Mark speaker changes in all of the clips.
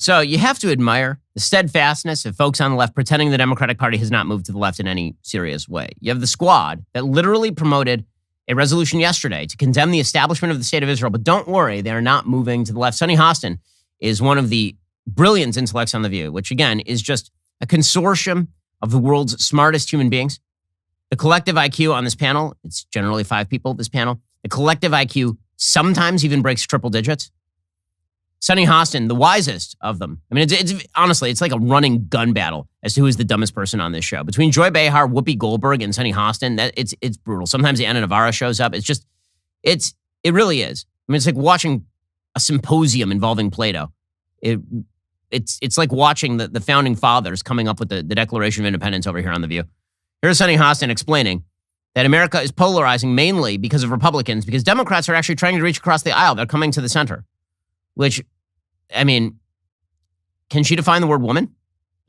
Speaker 1: So you have to admire the steadfastness of folks on the left pretending the Democratic Party has not moved to the left in any serious way. You have the squad that literally promoted a resolution yesterday to condemn the establishment of the state of Israel. But don't worry, they're not moving to the left. Sunny Hostin is one of the brilliant intellects on The View, which again is just a consortium of the world's smartest human beings. The collective IQ on this panel, it's generally 5 people, this panel. The collective IQ sometimes even breaks triple digits. Sunny Hostin, the wisest of them. I mean, it's honestly, it's like a running gun battle as to who is the dumbest person on this show. Between Joy Behar, Whoopi Goldberg, and Sunny Hostin, it's brutal. Sometimes Anna Navarro shows up. It really is. I mean, it's like watching a symposium involving Plato. It's like watching the founding fathers coming up with the Declaration of Independence over here on The View. Here's Sunny Hostin explaining that America is polarizing mainly because of Republicans, because Democrats are actually trying to reach across the aisle. They're coming to the center. Which, I mean, can she define the word woman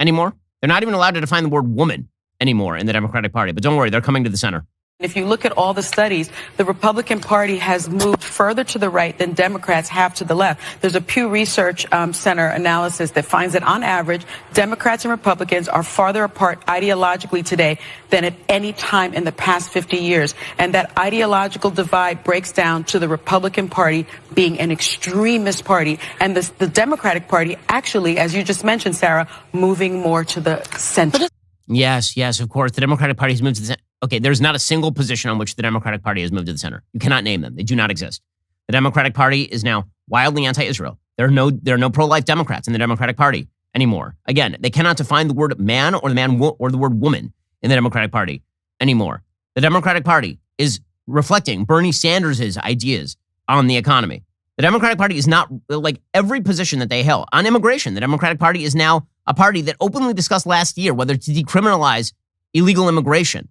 Speaker 1: anymore? They're not even allowed to define the word woman anymore in the Democratic Party. But don't worry, they're coming to the center.
Speaker 2: If you look at all the studies, the Republican Party has moved further to the right than Democrats have to the left. There's a Pew Research Center analysis that finds that on average, Democrats and Republicans are farther apart ideologically today than at any time in the past 50 years. And that ideological divide breaks down to the Republican Party being an extremist party, and the Democratic Party actually, as you just mentioned, Sarah, moving more to the center.
Speaker 1: Yes, of course. The Democratic Party has moved to the center. Okay, there's not a single position on which the Democratic Party has moved to the center. You cannot name them. They do not exist. The Democratic Party is now wildly anti-Israel. There are no pro-life Democrats in the Democratic Party anymore. Again, they cannot define the word man or the word woman in the Democratic Party anymore. The Democratic Party is reflecting Bernie Sanders' ideas on the economy. The Democratic Party is not like every position that they held on immigration. The Democratic Party is now a party that openly discussed last year whether to decriminalize illegal immigration.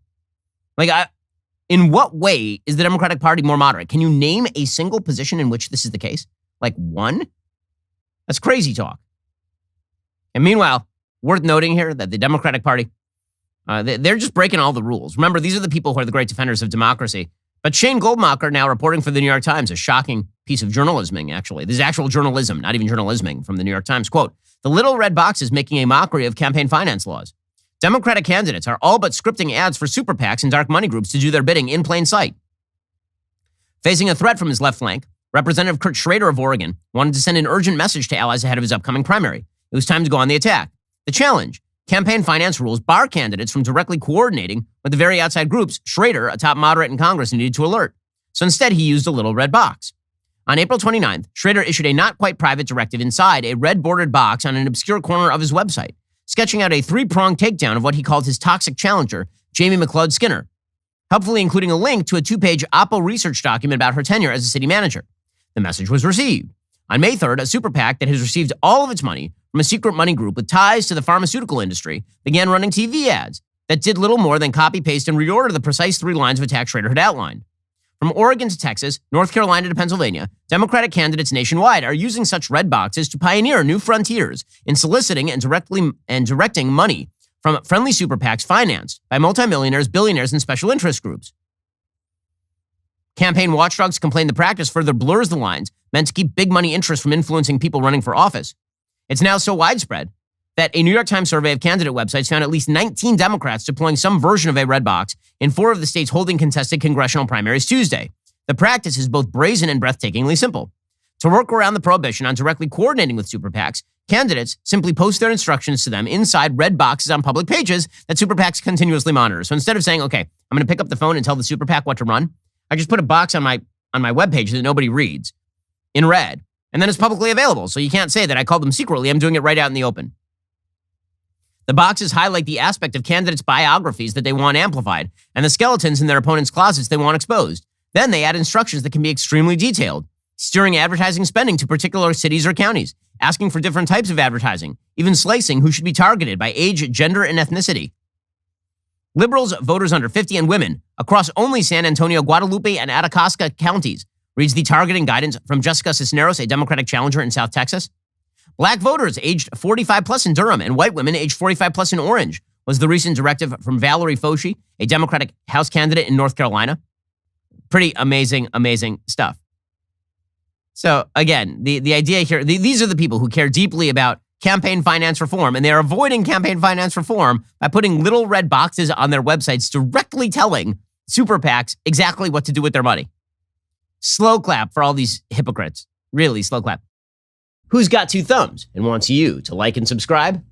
Speaker 1: In what way is the Democratic Party more moderate? Can you name a single position in which this is the case? Like one? That's crazy talk. And meanwhile, worth noting here that the Democratic Party, they're just breaking all the rules. Remember, these are the people who are the great defenders of democracy. But Shane Goldmacher, now reporting for the New York Times, a shocking piece of journalisming, actually. This is actual journalism, not even journalisming, from the New York Times. Quote, "The little red box is making a mockery of campaign finance laws. Democratic candidates are all but scripting ads for super PACs and dark money groups to do their bidding in plain sight." Facing a threat from his left flank, Representative Kurt Schrader of Oregon wanted to send an urgent message to allies ahead of his upcoming primary. It was time to go on the attack. The challenge: campaign finance rules bar candidates from directly coordinating with the very outside groups Schrader, a top moderate in Congress, needed to alert. So instead, he used a little red box. On April 29th, Schrader issued a not quite private directive inside a red bordered box on an obscure corner of his website, sketching out a 3-pronged takedown of what he called his toxic challenger, Jamie McLeod Skinner, helpfully including a link to a 2-page Oppo research document about her tenure as a city manager. The message was received. On May 3rd, a super PAC that has received all of its money from a secret money group with ties to the pharmaceutical industry began running TV ads that did little more than copy, paste, and reorder the precise 3 lines of attack Schrader had outlined. From Oregon to Texas, North Carolina to Pennsylvania, Democratic candidates nationwide are using such red boxes to pioneer new frontiers in soliciting and directing money from friendly super PACs financed by multimillionaires, billionaires, and special interest groups. Campaign watchdogs complain the practice further blurs the lines meant to keep big money interests from influencing people running for office. It's now so widespread that a New York Times survey of candidate websites found at least 19 Democrats deploying some version of a red box in 4 of the states holding contested congressional primaries Tuesday. The practice is both brazen and breathtakingly simple. To work around the prohibition on directly coordinating with super PACs, candidates simply post their instructions to them inside red boxes on public pages that super PACs continuously monitor. So instead of saying, okay, I'm going to pick up the phone and tell the super PAC what to run, I just put a box on my webpage that nobody reads in red, and then it's publicly available. So you can't say that I called them secretly. I'm doing it right out in the open. The boxes highlight the aspect of candidates' biographies that they want amplified and the skeletons in their opponents' closets they want exposed. Then they add instructions that can be extremely detailed, steering advertising spending to particular cities or counties, asking for different types of advertising, even slicing who should be targeted by age, gender, and ethnicity. Liberals, voters under 50, and women across only San Antonio, Guadalupe, and Atacasca counties, reads the targeting guidance from Jessica Cisneros, a Democratic challenger in South Texas. Black voters aged 45 plus in Durham and white women aged 45 plus in Orange was the recent directive from Valerie Foshee, a Democratic House candidate in North Carolina. Pretty amazing stuff. So again, the idea here, these are the people who care deeply about campaign finance reform, and they're avoiding campaign finance reform by putting little red boxes on their websites directly telling super PACs exactly what to do with their money. Slow clap for all these hypocrites. Really, slow clap. Who's got two thumbs and wants you to like and subscribe?